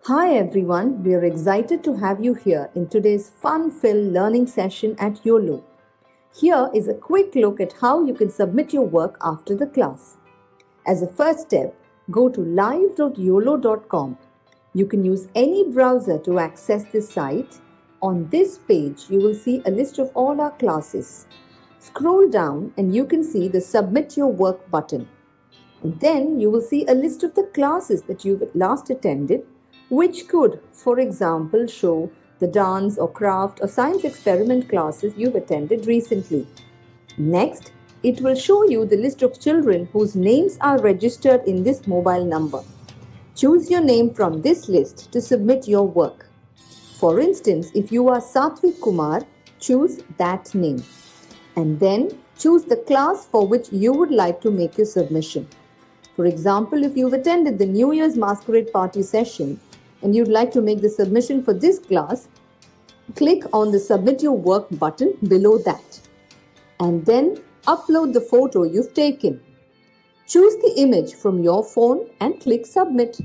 Hi everyone, we are excited to have you here in today's fun-filled learning session at Uolo. Here is a quick look at how you can submit your work after the class. As a first step, go to live.uolo.com. You can use any browser to access this site. On this page, you will see a list of all our classes. Scroll down and you can see the Submit Your Work button. And then you will see a list of the classes that you've last attended, which could, for example, show the dance or craft or science experiment classes you've attended recently. Next, it will show you the list of children whose names are registered in this mobile number. Choose your name from this list to submit your work. For instance, if you are Satvik Kumar, choose that name. And then choose the class for which you would like to make your submission. For example, if you've attended the New Year's Masquerade Party session and you'd like to make the submission for this class, click on the Submit Your Work button below that. And then upload the photo you've taken. Choose the image from your phone and click Submit.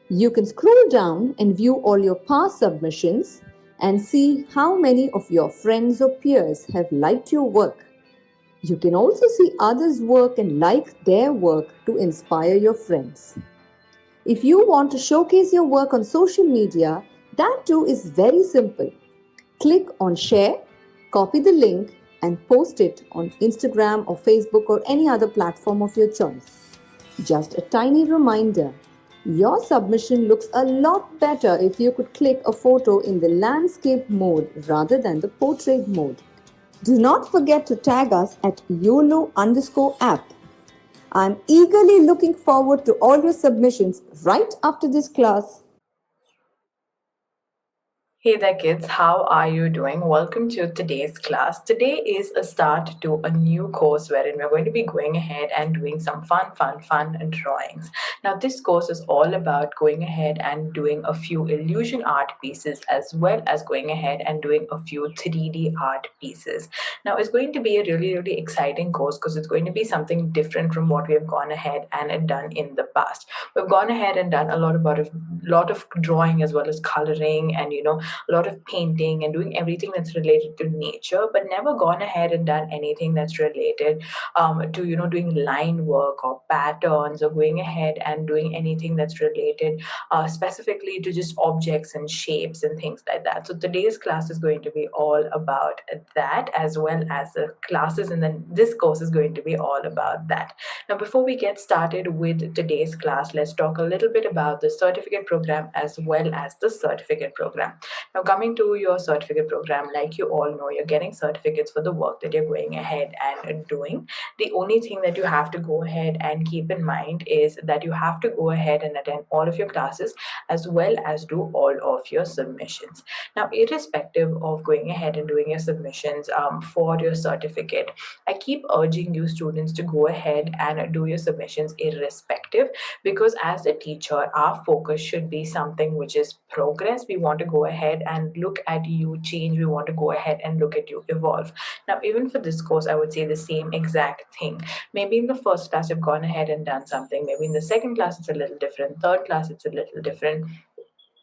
You can scroll down and view all your past submissions and see how many of your friends or peers have liked your work. You can also see others' work and like their work to inspire your friends. If you want to showcase your work on social media, that too is very simple. Click on Share, copy the link, and post it on Instagram or Facebook or any other platform of your choice. Just a tiny reminder, your submission looks a lot better if you could click a photo in the landscape mode rather than the portrait mode. Do not forget to tag us at YOLO_app. I'm eagerly looking forward to all your submissions right after this class. Hey there, kids. How are you doing? Welcome to today's class. Today is a start to a new course wherein we're going to be going ahead and doing some fun drawings. Now, this course is all about going ahead and doing a few illusion art pieces as well as going ahead and doing a few 3D art pieces. Now, it's going to be a really exciting course because it's going to be something different from what we have gone ahead and done in the past. We've gone ahead and done a lot of drawing as well as coloring and a lot of painting and doing everything that's related to nature, but never gone ahead and done anything that's related to doing line work or patterns or going ahead and doing anything that's related specifically to just objects and shapes and things like that. So today's class is going to be all about that, as well as the classes, and then this course is going to be all about that. Now, before we get started with today's class, let's talk a little bit about the certificate program as well as the certificate program. Now, coming to your certificate program, like you all know, you're getting certificates for the work that you're going ahead and doing. The only thing that you have to go ahead and keep in mind is that you have to go ahead and attend all of your classes as well as do all of your submissions. Now, irrespective of going ahead and doing your submissions for your certificate, I keep urging you students to go ahead and do your submissions irrespective, because as a teacher, our focus should be something which is progress. We want to go ahead and look at you change. We want to go ahead and look at you evolve. Now, even for this course, I would say the same exact thing. Maybe in the first class, you've gone ahead and done something. Maybe in the second class, it's a little different. Third class, it's a little different.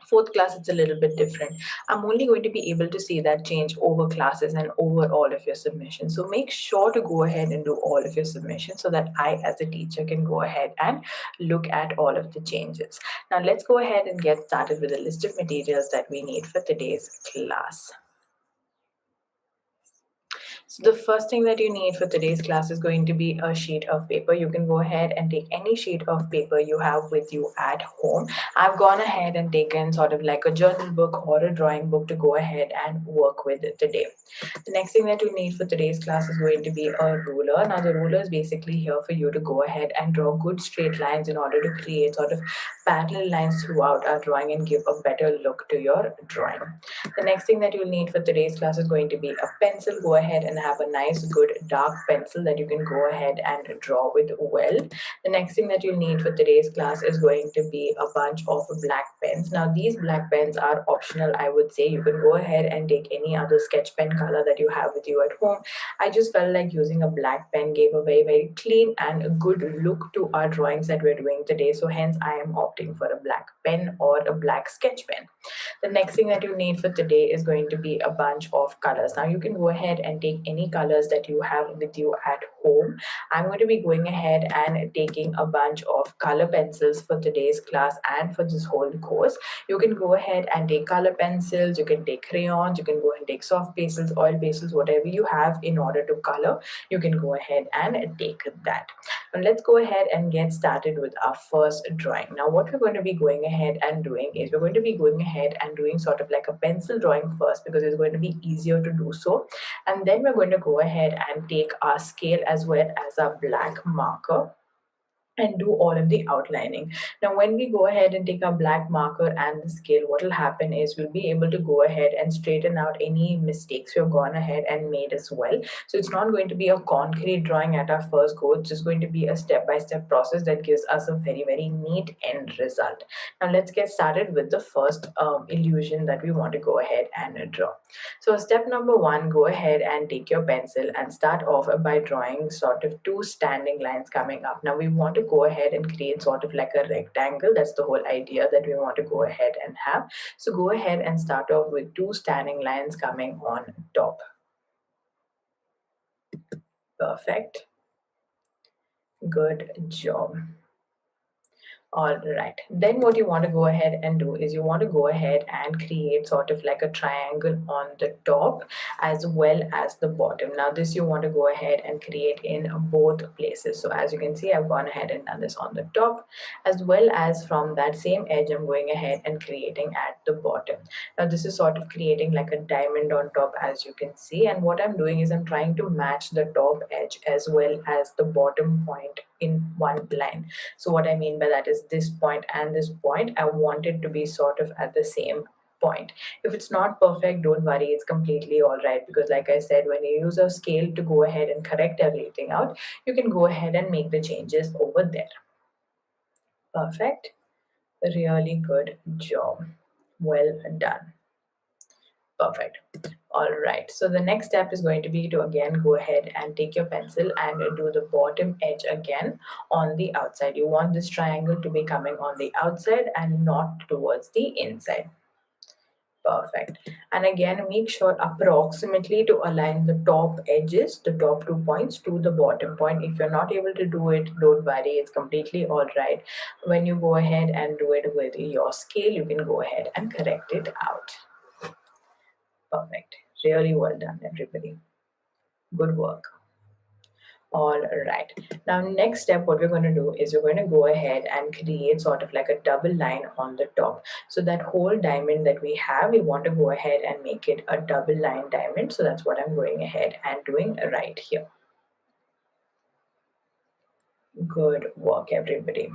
Fourth class, it's a little bit different. I'm only going to be able to see that change over classes and over all of your submissions. So make sure to go ahead and do all of your submissions so that I as a teacher can go ahead and look at all of the changes. Now let's go ahead and get started with a list of materials that we need for today's class. So the first thing that you need for today's class is going to be a sheet of paper. You can go ahead and take any sheet of paper you have with you at home. I've gone ahead and taken sort of like a journal book or a drawing book to go ahead and work with it today. The next thing that you need for today's class is going to be a ruler. Now the ruler is basically here for you to go ahead and draw good straight lines in order to create sort of parallel lines throughout our drawing and give a better look to your drawing. The next thing that you'll need for today's class is going to be a pencil. Go ahead and have a nice, good, dark pencil that you can go ahead and draw with well. The next thing that you'll need for today's class is going to be a bunch of black pen. pens. Now these black pens are optional, I would say. You can go ahead and take any other sketch pen color that you have with you at home. I just felt like using a black pen gave a very, very clean and a good look to our drawings that we're doing today. So hence I am opting for a black pen or a black sketch pen. The next thing that you need for today is going to be a bunch of colors. Now you can go ahead and take any colors that you have with you at home. I'm going to be going ahead and taking a bunch of color pencils for today's class and for this whole course. You can go ahead and take color pencils, you can take crayons, you can go and take soft pastels, oil pastels, whatever you have in order to color, you can go ahead and take that. Now let's go ahead and get started with our first drawing. Now what we're going to be going ahead and doing is we're going to be going ahead and doing sort of like a pencil drawing first, because it's going to be easier to do so. And then we're going to go ahead and take our scale as well as our black marker and do all of the outlining. Now, when we go ahead and take our black marker and the scale, what will happen is we'll be able to go ahead and straighten out any mistakes we've gone ahead and made as well. So it's not going to be a concrete drawing at our first go. It's just going to be a step-by-step process that gives us a very, very neat end result. Now, let's get started with the first illusion that we want to go ahead and draw. So step number one, go ahead and take your pencil and start off by drawing sort of two standing lines coming up. Now we want to go ahead and create sort of like a rectangle. That's the whole idea that we want to go ahead and have. So go ahead and start off with two standing lines coming on top. Perfect. Good job. All right. Then what you want to go ahead and do is you want to go ahead and create sort of like a triangle on the top as well as the bottom. Now this you want to go ahead and create in both places. So as you can see, I've gone ahead and done this on the top as well as from that same edge, I'm going ahead and creating at the bottom. Now this is sort of creating like a diamond on top, as you can see. And what I'm doing is I'm trying to match the top edge as well as the bottom point in one line. So what I mean by that is this point and this point, I want it to be sort of at the same point. If it's not perfect, don't worry, it's completely all right, because like I said, when you use a scale to go ahead and correct everything out, you can go ahead and make the changes over there. Perfect. Really good job. Well done. Perfect. All right, so the next step is going to be to again go ahead and take your pencil and do the bottom edge again on the outside. You want this triangle to be coming on the outside and not towards the inside. Perfect. And again, make sure approximately to align the top edges, the top 2 points to the bottom point. If you're not able to do it, don't worry, it's completely all right. When you go ahead and do it with your scale, you can go ahead and correct it out. Perfect. Really well done, everybody. Good work. All right. Now, next step, what we're going to do is we're going to go ahead and create sort of like a double line on the top. So that whole diamond that we have, we want to go ahead and make it a double line diamond. So that's what I'm going ahead and doing right here. Good work, everybody.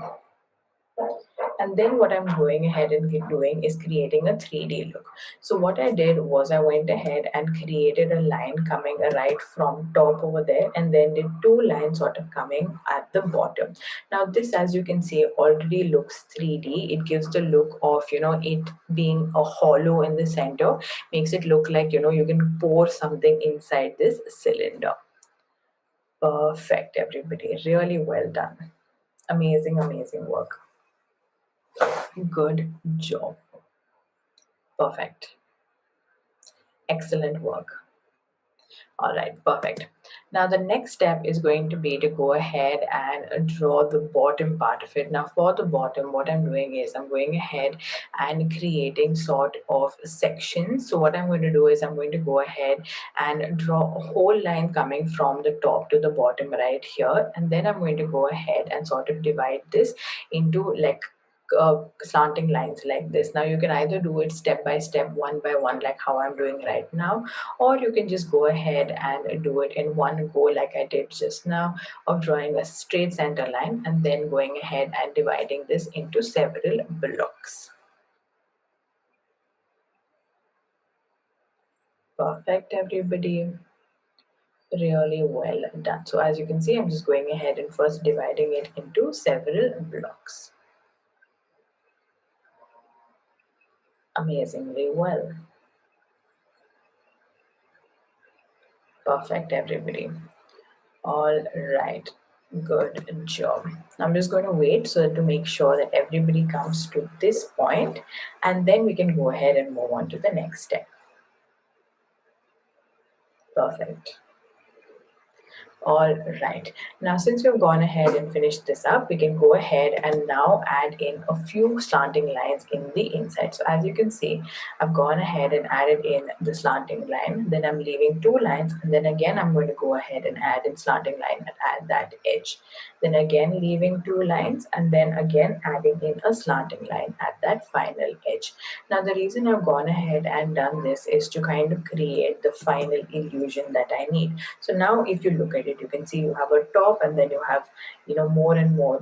And then what I'm going ahead and doing is creating a 3D look. So what I did was I went ahead and created a line coming right from top over there, and then did two lines sort of coming at the bottom. Now this, as you can see, already looks 3D. It gives the look of, it being a hollow in the center, makes it look like, you can pour something inside this cylinder. Perfect, everybody. Really well done. Amazing, amazing work. Good job. Perfect. Excellent work. All right, perfect. Now the next step is going to be to go ahead and draw the bottom part of it. Now for the bottom, what I'm doing is I'm going ahead and creating sort of sections. So what I'm going to do is I'm going to go ahead and draw a whole line coming from the top to the bottom right here. And then I'm going to go ahead and sort of divide this into like slanting lines like this. Now you can either do it step by step, one by one, like how I'm doing right now, or you can just go ahead and do it in one go like I did just now, of drawing a straight center line and then going ahead and dividing this into several blocks. Perfect, everybody. Really well done. So as you can see, I'm just going ahead and first dividing it into several blocks. Amazingly well. Perfect, everybody. All right. Good job. I'm just going to wait so that to make sure that everybody comes to this point, and then we can go ahead and move on to the next step. Perfect. All right. Now, since we've gone ahead and finished this up, we can go ahead and now add in a few slanting lines in the inside. So as you can see, I've gone ahead and added in the slanting line. Then I'm leaving two lines. And then again, I'm going to go ahead and add in slanting line and add that edge. Then again, leaving two lines. And then again, adding in a slanting line at that final edge. Now, the reason I've gone ahead and done this is to kind of create the final illusion that I need. So now if you look at it, you can see you have a top and then you have, more and more,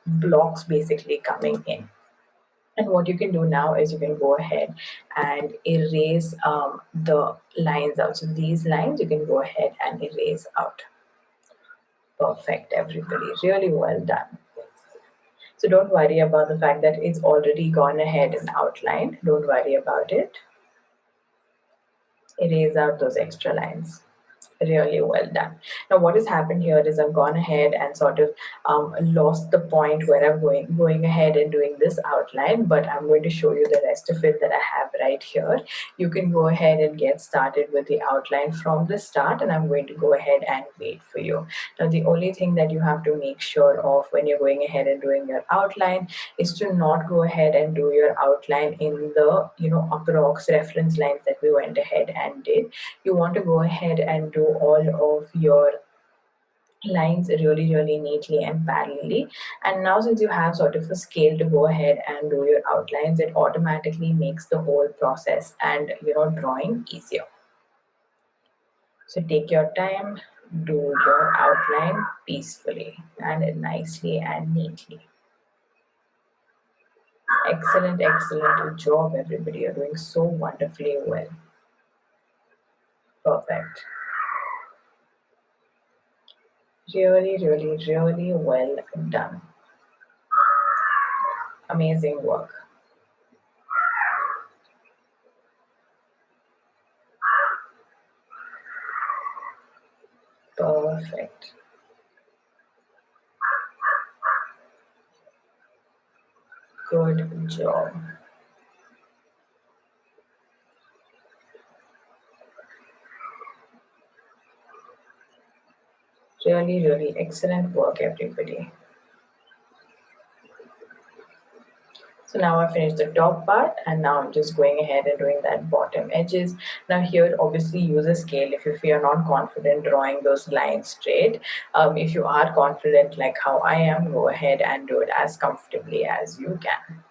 blocks basically coming in. And what you can do now is you can go ahead and erase the lines out. So these lines you can go ahead and erase out. Perfect, everybody. Really well done. So don't worry about the fact that it's already gone ahead and outlined. Don't worry about it. Erase out those extra lines. Really well done. Now, what has happened here is I've gone ahead and sort of lost the point where I'm going ahead and doing this outline, but I'm going to show you the rest of it that I have right here. You can go ahead and get started with the outline from the start, and I'm going to go ahead and wait for you. Now, the only thing that you have to make sure of when you're going ahead and doing your outline is to not go ahead and do your outline in the approx reference lines that we went ahead and did. You want to go ahead and do all of your lines really neatly and parallelly. And now since you have sort of a scale to go ahead and do your outlines, it automatically makes the whole process and drawing easier. So take your time, do your outline peacefully and nicely and neatly. Excellent job, everybody. You're doing so wonderfully well. Perfect. Really well done. Amazing work. Perfect. Good job. Really excellent work, everybody. So now I finished the top part and now I'm just going ahead and doing that bottom edges. Now here obviously use a scale if you're not confident drawing those lines straight. If you are confident like how I am, go ahead and do it as comfortably as you can.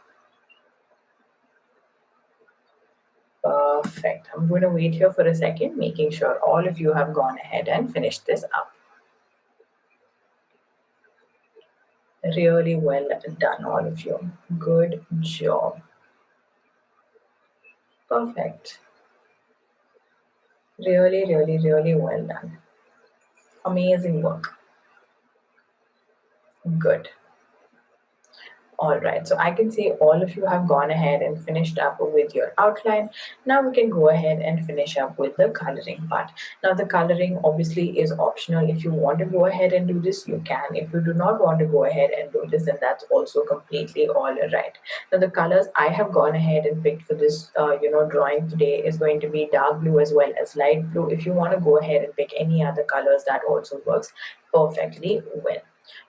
Perfect. I'm going to wait here for a second, making sure all of you have gone ahead and finished this up. Really well done, all of you. Good job. Perfect. Really well done. Amazing work. Good. All right, so I can see all of you have gone ahead and finished up with your outline. Now we can go ahead and finish up with the coloring part. Now the coloring obviously is optional. If you want to go ahead and do this, you can. If you do not want to go ahead and do this, then that's also completely all right. Now the colors I have gone ahead and picked for this, drawing today is going to be dark blue as well as light blue. If you want to go ahead and pick any other colors, that also works perfectly well.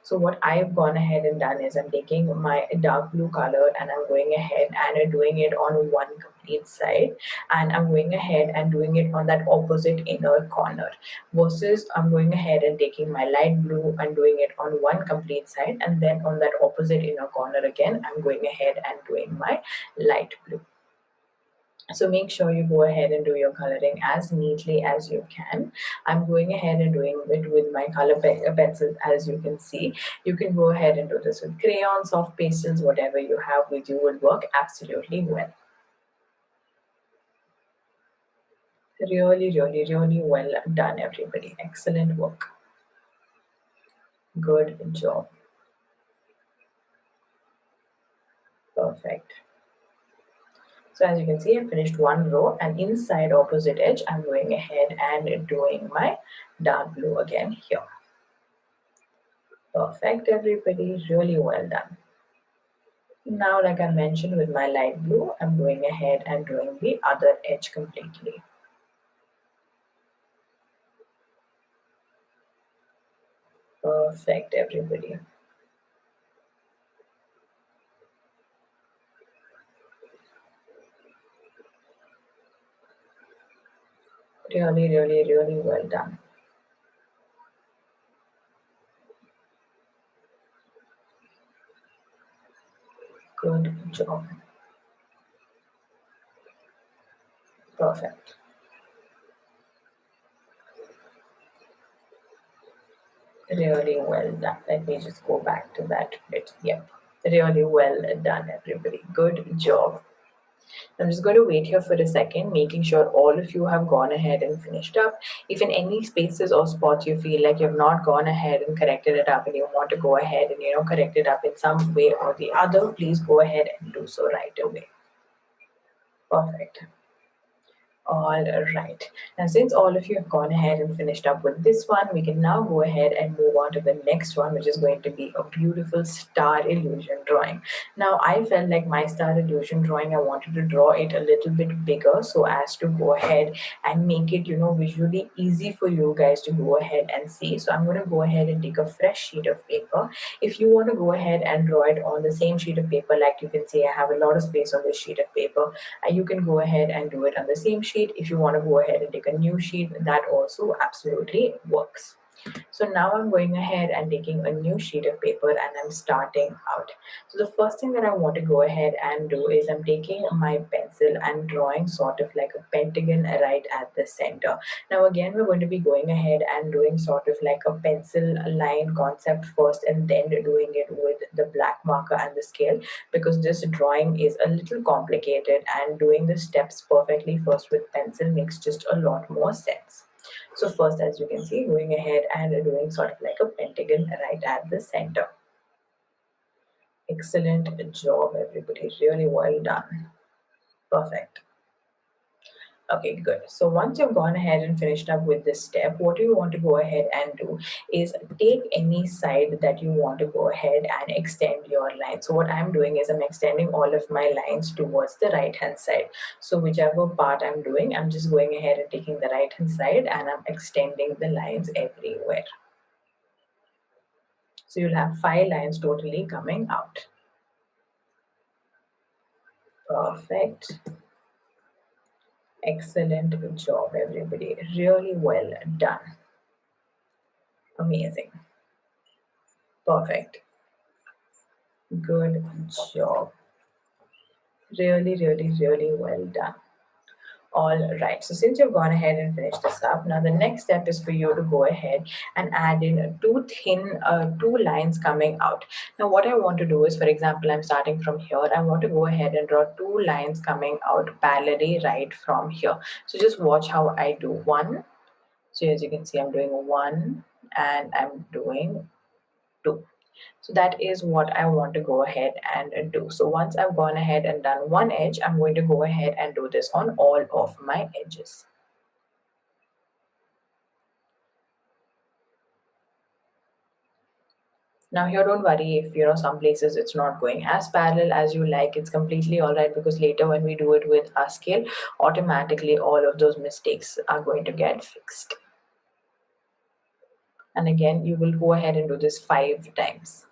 So what I've gone ahead and done is I'm taking my dark blue color and I'm going ahead and doing it on one complete side, and I'm going ahead and doing it on that opposite inner corner, versus I'm going ahead and taking my light blue and doing it on one complete side, and then on that opposite inner corner again I'm going ahead and doing my light blue. So make sure you go ahead and do your coloring as neatly as you can. I'm going ahead and doing it with my color pencils, as you can see. You can go ahead and do this with crayons, soft pastels, whatever you have with you will work absolutely well. Really well done, everybody. Excellent work. Good job. Perfect. So as you can see, I finished one row, and inside opposite edge, I'm going ahead and doing my dark blue again here. Perfect, everybody, really well done. Now, like I mentioned with my light blue, I'm going ahead and doing the other edge completely. Perfect, everybody. Really, really, really well done. Good job. Perfect. Really well done. Let me just go back to that bit. Yep. Really well done, everybody. Good job. I'm just going to wait here for a second, making sure all of you have gone ahead and finished up. If in any spaces or spots you feel like you've not gone ahead and corrected it up and you want to go ahead and correct it up in some way or the other, please go ahead and do so right away. Perfect. All right. Now, since all of you have gone ahead and finished up with this one, we can now go ahead and move on to the next one, which is going to be a beautiful star illusion drawing. Now, I felt like my star illusion drawing, I wanted to draw it a little bit bigger so as to go ahead and make it, visually easy for you guys to go ahead and see. So I'm going to go ahead and take a fresh sheet of paper. If you want to go ahead and draw it on the same sheet of paper, like you can see, I have a lot of space on this sheet of paper, and you can go ahead and do it on the same sheet. If you want to go ahead and take a new sheet, that also absolutely works. So now I'm going ahead and taking a new sheet of paper and I'm starting out. So the first thing that I want to go ahead and do is I'm taking my pencil and drawing sort of like a pentagon right at the center. Now again, we're going to be going ahead and doing sort of like a pencil line concept first and then doing it with the black marker and the scale, because this drawing is a little complicated and doing the steps perfectly first with pencil makes just a lot more sense. So first, as you can see, going ahead and doing sort of like a pentagon right at the center. Excellent job, everybody. Really well done. Perfect. Okay, good. So once you've gone ahead and finished up with this step, what you want to go ahead and do is take any side that you want to go ahead and extend your line. So what I'm doing is I'm extending all of my lines towards the right hand side. So whichever part I'm doing, I'm just going ahead and taking the right hand side and I'm extending the lines everywhere. So you'll have 5 lines totally coming out. Perfect. Excellent job, everybody. Really well done. Amazing. Perfect. Good job. Really, really, really well done. All right. So since you've gone ahead and finished this up, now the next step is for you to go ahead and add in two lines coming out. Now what I want to do is, for example, I'm starting from here. I want to go ahead and draw 2 lines coming out parallelly right from here. So just watch how I do one. So as you can see, I'm doing one and I'm doing two. So that is what I want to go ahead and do. So once I've gone ahead and done one edge, I'm going to go ahead and do this on all of my edges. Now here, don't worry if some places it's not going as parallel as you like. It's completely all right, because later when we do it with our scale, automatically all of those mistakes are going to get fixed. And again, you will go ahead and do this 5 times.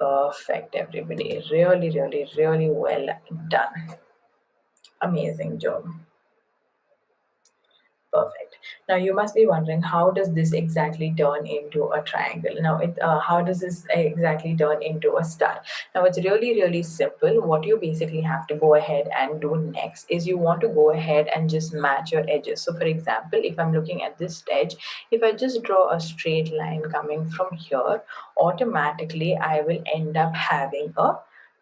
Perfect, everybody. Really, really, really well done. Amazing job. Perfect. Now you must be wondering, how does this exactly turn into a triangle? Now, how does this exactly turn into a star? Now, it's really, really simple. What you basically have to go ahead and do next is you want to go ahead and just match your edges. So, for example, if I'm looking at this edge, if I just draw a straight line coming from here, automatically I will end up having a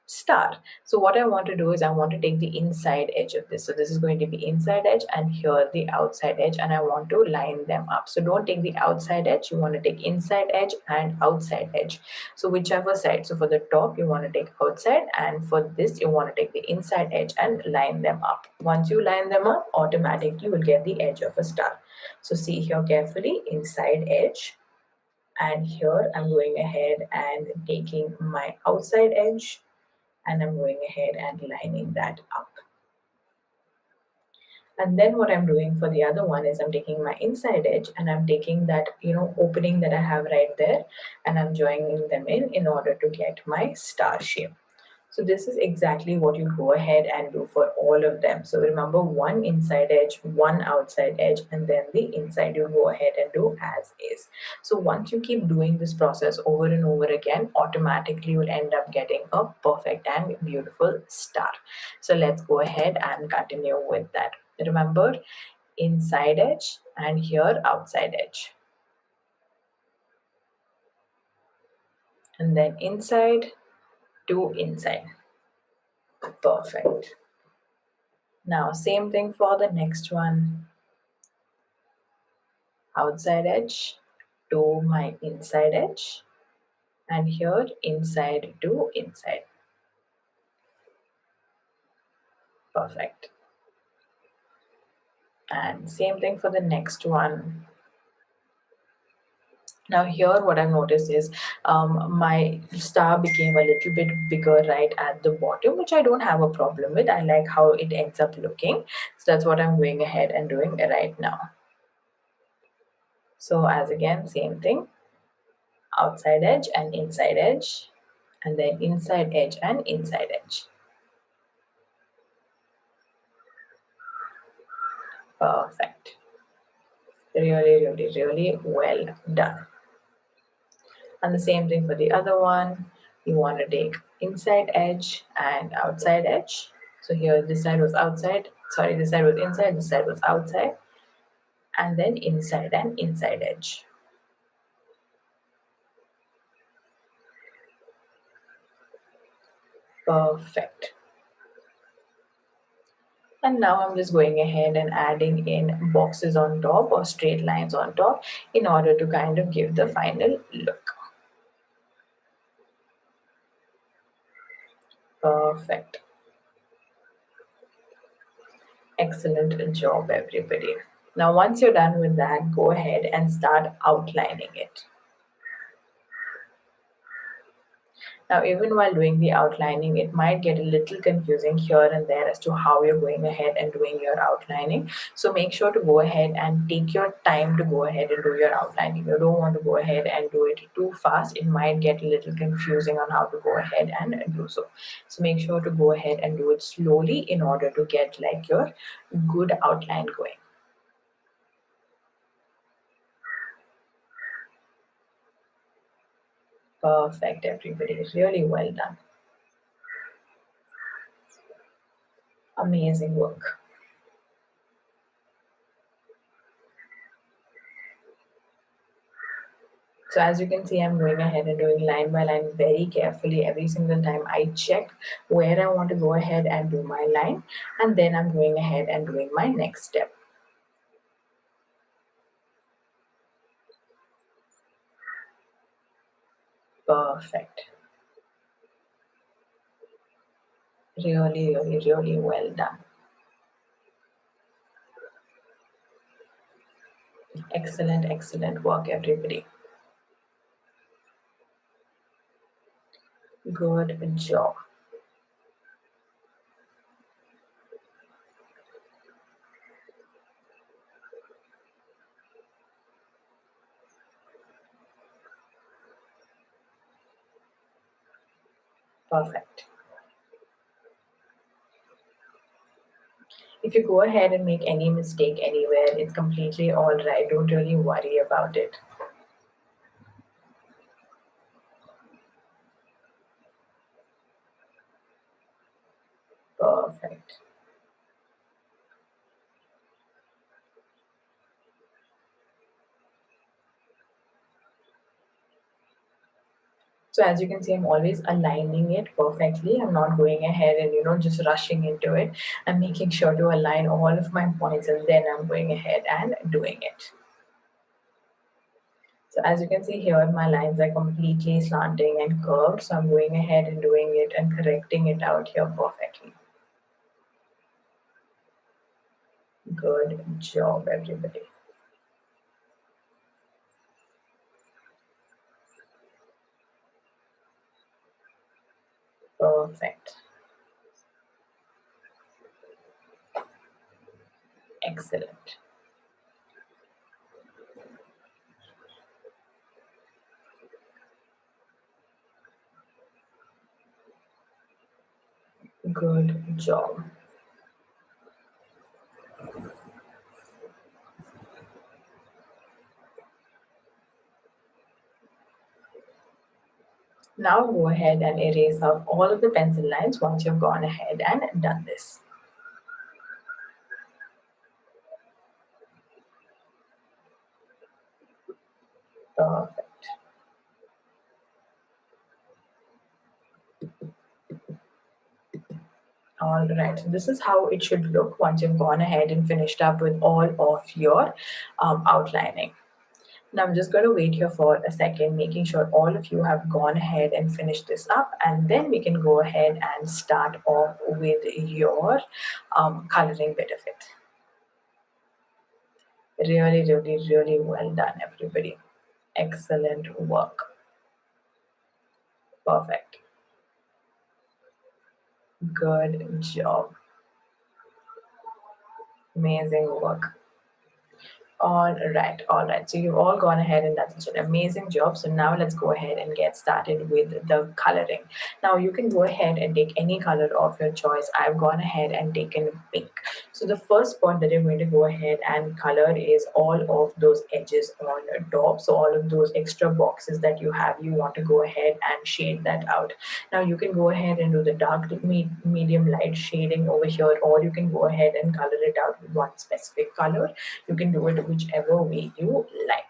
star. So what I want to do is I want to take the inside edge of this. So this is going to be inside edge and here the outside edge, and I want to line them up. So don't take the outside edge, you want to take inside edge and outside edge. So whichever side. So for the top you want to take outside, and for this you want to take the inside edge and line them up. Once you line them up, automatically you will get the edge of a star. So see here carefully, inside edge, and here I'm going ahead and taking my outside edge and I'm going ahead and lining that up. And then what I'm doing for the other one is I'm taking my inside edge and I'm taking that, opening that I have right there, and I'm joining them in order to get my star shape. So this is exactly what you go ahead and do for all of them. So remember, one inside edge, one outside edge, and then the inside you go ahead and do as is. So once you keep doing this process over and over again, automatically you'll end up getting a perfect and beautiful star. So let's go ahead and continue with that. Remember, inside edge and here outside edge. And then inside to inside. Perfect. Now, same thing for the next one. Outside edge to my inside edge, and here inside to inside. Perfect. And same thing for the next one. Now here what I've noticed is my star became a little bit bigger right at the bottom, which I don't have a problem with. I like how it ends up looking. So that's what I'm going ahead and doing right now. So as again, same thing, outside edge and inside edge, and then inside edge and inside edge. Perfect. Really, really, really well done. And the same thing for the other one. You want to take inside edge and outside edge. So here this side was outside, sorry, this side was inside, this side was outside, and then inside and inside edge. Perfect. And now I'm just going ahead and adding in boxes on top or straight lines on top in order to kind of give the final look. Perfect. Excellent job, everybody. Now, once you're done with that, go ahead and start outlining it. Now, even while doing the outlining, it might get a little confusing here and there as to how you're going ahead and doing your outlining. So make sure to go ahead and take your time to go ahead and do your outlining. You don't want to go ahead and do it too fast. It might get a little confusing on how to go ahead and do so. So make sure to go ahead and do it slowly in order to get like your good outline going. Perfect, everybody. Really well done. Amazing work. So as you can see, I'm going ahead and doing line by line very carefully every single time. I check where I want to go ahead and do my line, and then I'm going ahead and doing my next step. Perfect. Really, really, really well done. Excellent, excellent work, everybody. Good job. Perfect. If you go ahead and make any mistake anywhere, it's completely all right. Don't really worry about it. Perfect. So as you can see, I'm always aligning it perfectly. I'm not going ahead and just rushing into it. I'm making sure to align all of my points, and then I'm going ahead and doing it. So as you can see here, my lines are completely slanting and curved. So I'm going ahead and doing it and correcting it out here perfectly. Good job, everybody. Perfect. Excellent. Good job. Now go ahead and erase off all of the pencil lines once you've gone ahead and done this. Perfect. All right, so this is how it should look once you've gone ahead and finished up with all of your outlining. Now I'm just going to wait here for a second, making sure all of you have gone ahead and finished this up, and then we can go ahead and start off with your coloring bit of it. Really, really, really well done, everybody. Excellent work. Perfect. Good job. Amazing work. All right. So you've all gone ahead and done such an amazing job. So now let's go ahead and get started with the coloring. Now you can go ahead and take any color of your choice. I've gone ahead and taken pink. So the first part that you're going to go ahead and color is all of those edges on your top. So all of those extra boxes that you have, you want to go ahead and shade that out. Now you can go ahead and do the dark to medium light shading over here, or you can go ahead and color it out with one specific color. You can do it whichever way you like.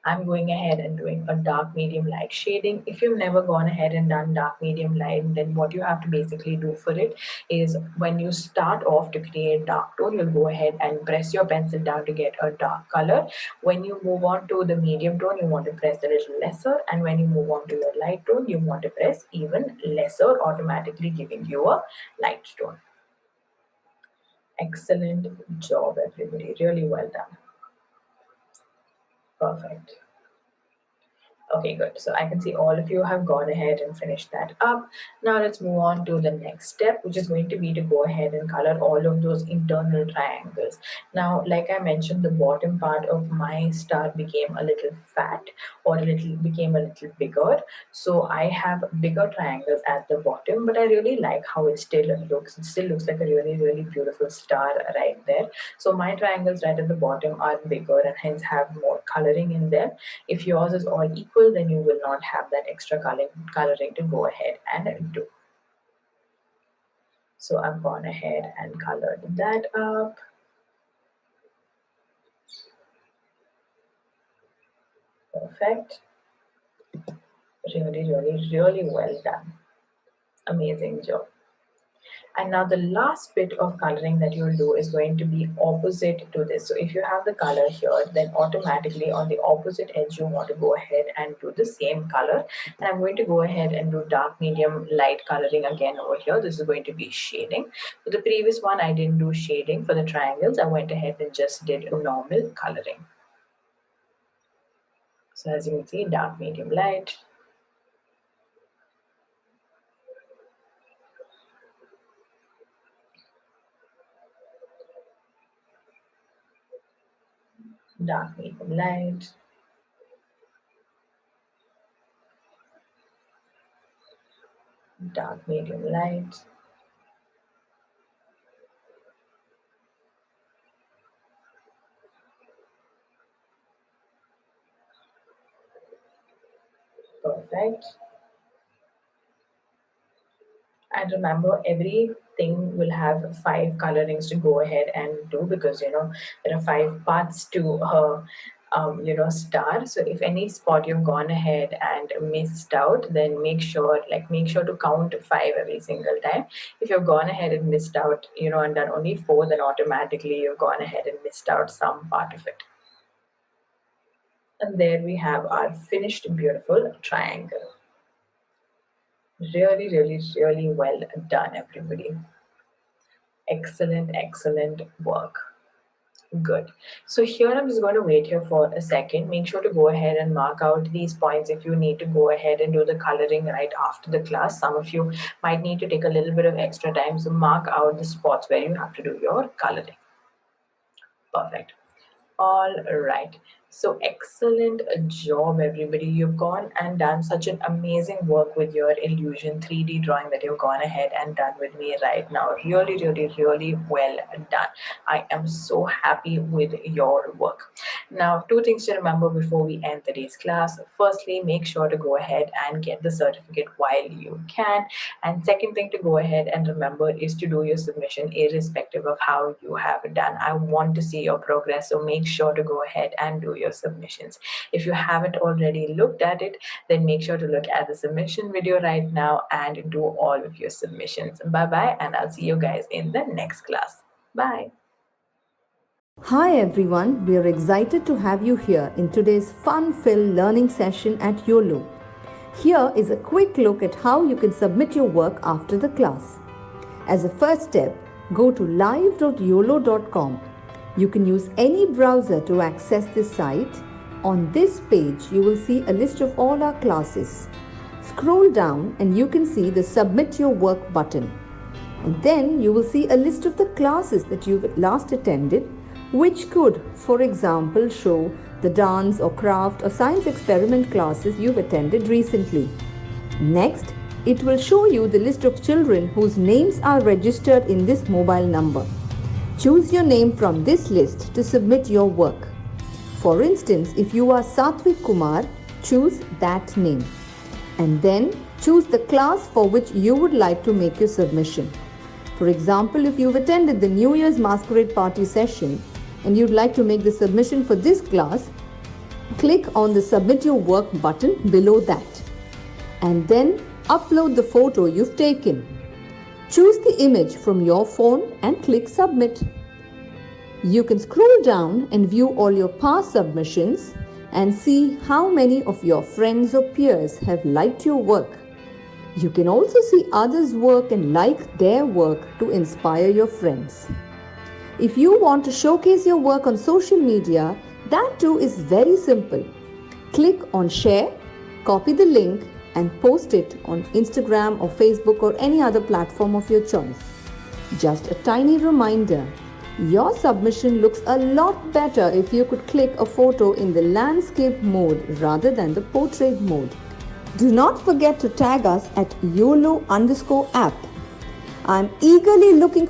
I'm going ahead and doing a dark medium light shading. If you've never gone ahead and done dark medium light, then what you have to basically do for it is when you start off to create dark tone, you'll go ahead and press your pencil down to get a dark color. When you move on to the medium tone, you want to press a little lesser, and when you move on to your light tone, you want to press even lesser, automatically giving you a light tone. Excellent job, everybody. Really well done. Perfect. Okay, good. So I can see all of you have gone ahead and finished that up. Now let's move on to the next step, which is going to be to go ahead and color all of those internal triangles. Now, like I mentioned, the bottom part of my star became a little fat, or became a little bigger. So I have bigger triangles at the bottom, but I really like how it still looks. It still looks like a really, really beautiful star right there. So my triangles right at the bottom are bigger and hence have more coloring in them. If yours is all equal, then you will not have that extra coloring to go ahead and do. So I've gone ahead and colored that up. Perfect. Really, really, really well done. Amazing job. And now the last bit of coloring that you'll do is going to be opposite to this. So if you have the color here, then automatically on the opposite edge, you want to go ahead and do the same color. And I'm going to go ahead and do dark, medium, light coloring again over here. This is going to be shading. For the previous one, I didn't do shading for the triangles. I went ahead and just did normal coloring. So as you can see, dark, medium, light. Dark, medium, light. Dark, medium, light. Perfect. And remember, everything will have 5 colorings to go ahead and do, because there are 5 parts to star. So if any spot you've gone ahead and missed out, then make sure to count 5 every single time. If you've gone ahead and missed out, and done only 4, then automatically you've gone ahead and missed out some part of it. And there we have our finished beautiful triangle. Really, really, really well done, everybody. Excellent, excellent work. Good. So here I'm just going to wait here for a second. Make sure to go ahead and mark out these points if you need to go ahead and do the coloring right after the class. Some of you might need to take a little bit of extra time, so mark out the spots where you have to do your coloring. Perfect. All right. So excellent job, everybody. You've gone and done such an amazing work with your illusion 3D drawing that you've gone ahead and done with me right now. Really, really, really well done. I am so happy with your work. Now, 2 things to remember before we end today's class. Firstly, make sure to go ahead and get the certificate while you can. And second thing to go ahead and remember is to do your submission irrespective of how you have it done. I want to see your progress, so make sure to go ahead and do your submissions. If you haven't already looked at it, then make sure to look at the submission video right now and do all of your submissions. Bye bye, and I'll see you guys in the next class. Bye. Hi everyone, we are excited to have you here in today's fun-filled learning session at Uolo. Here is a quick look at how you can submit your work after the class. As a first step, go to live.uolo.com. You can use any browser to access this site. On this page, you will see a list of all our classes. Scroll down and you can see the Submit Your Work button. And then you will see a list of the classes that you've last attended, which could, for example, show the dance or craft or science experiment classes you've attended recently. Next, it will show you the list of children whose names are registered in this mobile number. Choose your name from this list to submit your work. For instance, if you are Satvik Kumar, choose that name. And then choose the class for which you would like to make your submission. For example, if you've attended the New Year's Masquerade Party session and you'd like to make the submission for this class, click on the Submit Your Work button below that. And then upload the photo you've taken. Choose the image from your phone and click Submit. You can scroll down and view all your past submissions and see how many of your friends or peers have liked your work. You can also see others' work and like their work to inspire your friends. If you want to showcase your work on social media, that too is very simple. Click on Share, copy the link and post it on Instagram or Facebook or any other platform of your choice. Just a tiny reminder, your submission looks a lot better if you could click a photo in the landscape mode rather than the portrait mode. Do not forget to tag us at Uolo_app. I'm eagerly looking